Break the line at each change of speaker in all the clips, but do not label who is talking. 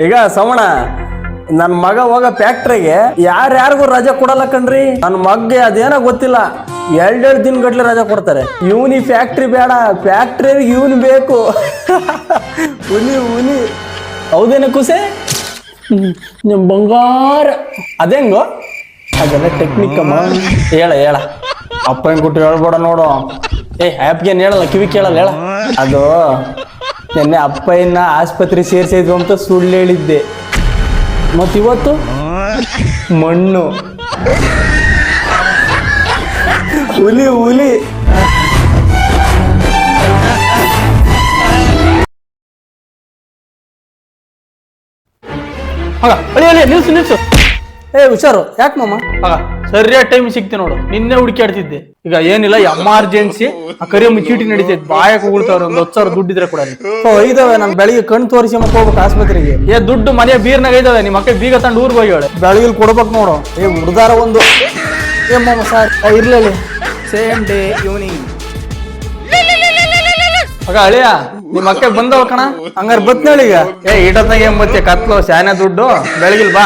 ಈಗ ಸವಣ ನನ್ನ ಮಗ ಹೋಗ ಫ್ಯಾಕ್ಟ್ರಿಗೆ ಯಾರ್ಯಾರಿಗೂ ರಜೆ ಕೊಡಲ್ಲ ಕಣ್ರಿ. ನನ್ನ ಮಗ್ಗೆ ಅದೇನೋ ಗೊತ್ತಿಲ್ಲ, 2 ದಿನ ಗಟ್ಲೆ ರಜೆ ಕೊಡ್ತಾರೆ. ಇವನಿ ಫ್ಯಾಕ್ಟ್ರಿ ಬೇಡ, ಫ್ಯಾಕ್ಟ್ರಿ ಇವನ್ ಬೇಕು. ಹುಲಿ ಹೌದೇನ ಕುಸೆ ನಿಮ್ ಬಂಗಾರ ಅದೇಂಗೋ ಅದೆಲ್ಲ ಟೆಕ್ನಿಕ್ ಅಮ್ಮ. ಹೇಳ ಅಪ್ಪ ಹೆಂಗ್ ಕೊಟ್ಟು ಹೇಳ್ಬೇಡ ನೋಡು. ಆ್ಯಪ್ಗೇನು ಹೇಳಲ್ಲ, ಕಿವಿ ಕೇಳಲ್ಲ, ಹೇಳ. ಅದು ನಿನ್ನೆ ಅಪ್ಪಯ್ಯನ ಆಸ್ಪತ್ರೆ ಸೇರಿಸಿದ್ವು ಅಂತ ಸುಳ್ಳು ಹೇಳಿದ್ದೆ. ಮತ್ತಿವತ್ತು ಮಣ್ಣು ಹುಲಿ ನಿಲ್ಸು. ಹುಷಾರು. ಯಾಕೆ ಮಾಮ? ಸರಿಯಾದ ಟೈಮ್ ಸಿಕ್ತಿ ನೋಡು. ನಿನ್ನೆ ಹುಡುಕಾಡ್ತಿದ್ದೆ. ಈಗ ಏನಿಲ್ಲ, ಎಮರ್ಜೆನ್ಸಿ ಆ ಕರಿಯಮ್ಮ ಚೀಟಿ ನಡೀತೈತೆ, ಬಾಯಕ್ ಉಗುಳ್ತಾವ್ರೆ. ಒಂದು 10,000 ದುಡ್ಡು ಇದ್ರೆ ಕೂಡ ಇದಾವೆ. ನಾನು ಬೆಳಿಗ್ಗೆ ಕಣ್ ತೋರಿಸಿ ಹೋಗ್ಬೇಕು ಆಸ್ಪತ್ರೆಗೆ. ದುಡ್ಡು ಮನೆ ಬೀರ್ನಾಗ ಇದಾವೆ. ನಿಮ್ಮ ಮಕ್ಕಳು ಬೀಗ ತಂಡು ಊರ್ಗೆ ಹೋಗ್ಯಾಳೆ. ಬೆಳಗ್ಗೆ ಕೊಡ್ಬೇಕು ನೋಡು. ಹುಡ್ದಾರ ಒಂದು ಮಾಮ ಸರ್ ಇರ್ಲಿ. Same day evening. ಅಳಿಯ ನಿಮ್ಮ ಅಕ್ಕ ಬಂದವ ಕಣ. ಹಂಗಾರ ಬತ್ನೇಳಿ ಈಗ. ಈಟತ್ನಾಗ ಏನ್ ಬತ್ತೆ ಕತ್ಲು ಶಾನೆ ದುಡ್ಡು ಬೆಳಗಿಲ್ ಬಾ.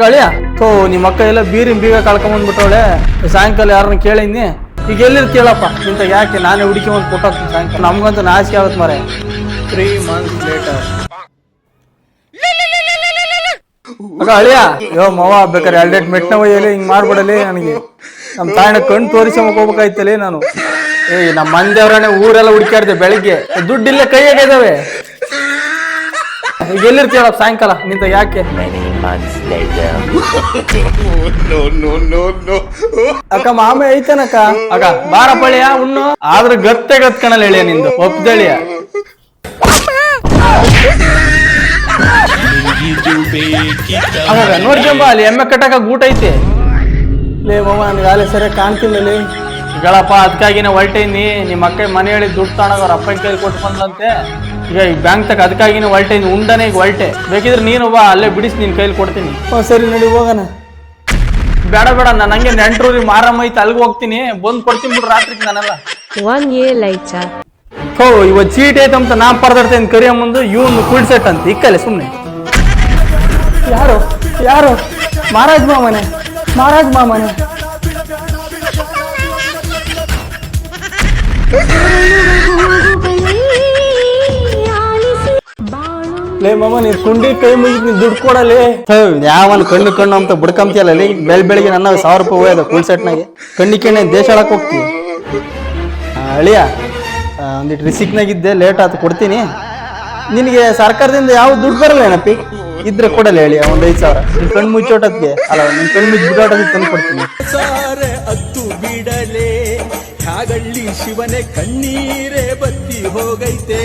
ಅಳಿಯ ನಿಮ್ಮ ಅಕ್ಕ ಎಲ್ಲ ಬೀಗ ಕಳ್ಕೊಂಬಂದ್ಬಿಟ್ಟವಳೆ. ಸಾಯಂಕಾಲ ಯಾರನ್ನ ಕೇಳಿದ್ನಿ. ಈಗ ಎಲ್ಲಿರ್ ಕೇಳಪ್ಪ ಇಂತ. ಯಾಕೆ ನಾನೇ ಹುಡುಕಿ ಒಂದು ಕೊಟ್ಟೋಗ್ತೀನಿ ಸಾಯಂಕಾಲ. ನಮ್ಗಂತೂ ನಾಚಿಕೆ ಆಗತ್ ಮಾರೆ. 3 months later. ಅಳಿಯ ಮವ ಬೇಕಾರೆ 2 ಮೆಟ್ನ ಒಯ್ಯಲಿ. ಹಿಂಗ್ ಮಾಡ್ಬಿಡಲಿ ನನಗೆ. ನಮ್ ತಾಯಿನ ಕಣ್ ತೋರಿಸಿ ಹೋಗ್ಬೇಕಾಯ್ತಲೇ ನಾನು. ನಮ್ಮ ಮಂದಿಯವ್ರನೆ ಊರೆಲ್ಲ ಹುಡುಕಾಡ್ದೆ ಬೆಳಿಗ್ಗೆ. ದುಡ್ಡಿಲ್ಲ ಕೈಯಾಗ ಇದಾವೆ. ಈಗ ಎಲ್ಲಿರ್ತೀವ ಸಾಯಂಕಾಲ ನಿಂತ. ಯಾಕೆ ಅಕ್ಕ ಮಾಮ ಐತನಕ್ಕ. ಅಕ್ಕ ಬಾರ ಪಳಿಯ ಉಣ್ಣು. ಆದ್ರೆ ಗತ್ ಕಣಲ್ಲ ಹೇಳಿಯ ನಿಂದು ಒಪ್ದಳಿಯ. ನೋಡ್ಕೊಂಬ ಅಲ್ಲಿ ಎಮ್ಮೆ ಕಟ್ಟಕ ಗೂಟ ಐತಿ. ಲೇ ಮಾಮ ನನ್ಗೆ ಆಲೆ ಸರಿಯಾಗಿ ಕಾಣ್ತಿಲ್ಲ. ಗಳಪ್ಪ ಅದಕ್ಕಾಗಿನೇ ಹೊಲ್ಟೈನಿ. ನಿಮ್ಮ ಅಕ್ಕ ಮನೆ ಹೇಳಿ ದುಡ್ಡು ತಗೊಂಡಾಗ ಅವ್ರ ಅಪ್ಪನ ಕೈಲಿ ಕೊಟ್ಟು ಬಂದಂತೆ. ಈಗ ಬ್ಯಾಂಕ್ ತಗ ಅದಕ್ಕಾಗಿನೇ ಹೊಲ್ಟೈನಿ. ಉಂಡನೆ ಈಗ ಹೊಲ್ಟೆ. ಬೇಕಿದ್ರೆ ನೀನು ಬಾ, ಅಲ್ಲೇ ಬಿಡಿಸಿ ನಿನ್ ಕೈಲಿ ಕೊಡ್ತೀನಿ. ಸರಿ ನಡಿ ಹೋಗೋಣ. ಬೇಡ ನಾನು ಹಂಗೆ ನೆಂಟ್ರೂರಿಗೆ ಮಾರಮ್ಮ ಐತೆ, ಅಲ್ಗೆ ಹೋಗ್ತೀನಿ. ಬಂದ್ ಕೊಡ್ತೀನಿ ಬಿಡ್ರಿ ರಾತ್ರಿಗೆ ನಾನೆಲ್ಲ.
1 year later.
ಇವತ್ತು ಚೀಟ್ ಐತಂತ ನಾ ಪರದಾಡ್ತೇನೆ ಕರಿಯ ಮುಂದೆ. ಇವನು ಫುಲ್ ಸೆಟ್ ಅಂತ ಇಕ್ಕಲೆ ಸುಮ್ಮನೆ. ಯಾರು ಮಹಾರಾಜ್ ಮಾಮನೆ. ಲೇ ಮಾಮ ನೀನ್ ಕುಂಡಿ ಕೈ ಮುಗಿದ್ ನೀನ್ ದುಡ್ಡು ಕೊಡಲಿ. ಯಾವನ್ ಕಣ್ಣು ಅಂತ ಬುಡ್ಕಂತಿಯಲ್ಲ. ಬೆಳಿಗ್ಗೆ ನನ್ನ 1000 ರೂಪಾಯಿ ಹೋಯ್ದ ಫುಲ್ ಸೆಟ್ನಾಗೆ. ಕಣ್ಣೆ ದೇಶ ಹೇಳಕ್ ಹೋಗ್ತೀವಿ. ಅಳಿಯ ಒಂದಿಟ್ಟು ರಿಸಿಕ್ನಾಗಿದ್ದೆ, ಲೇಟ್ ಆಯ್ತು, ಕೊಡ್ತೀನಿ. ನಿನಗೆ ಸರ್ಕಾರದಿಂದ ಯಾವ ದುಡ್ಡು ಬರಲ್ಲ ಏನಪ್ಪಿ? ಇದ್ರೆ ಕೊಡಲ್ಲ ಹೇಳಿ. ಒಂದು 5,000 ನಿನ್ ಕಣ್ಣು ಮುಚ್ಚೋಟದ್ಗೆ ಅಲ್ಲ, ನಿನ್ ಕಣ್ಣು ಮುಚ್ಚಿ ಬಿಡೋಟಕ್ಕೆ ತಂದು ಕೊಡ್ತೀನಿ.
ಅತ್ತು ಬಿಡಲೆ ಹಾಗಳ್ಳಿ ಶಿವನೇ ಕಣ್ಣೀರೇ ಬತ್ತಿ ಹೋಗೈತೆ.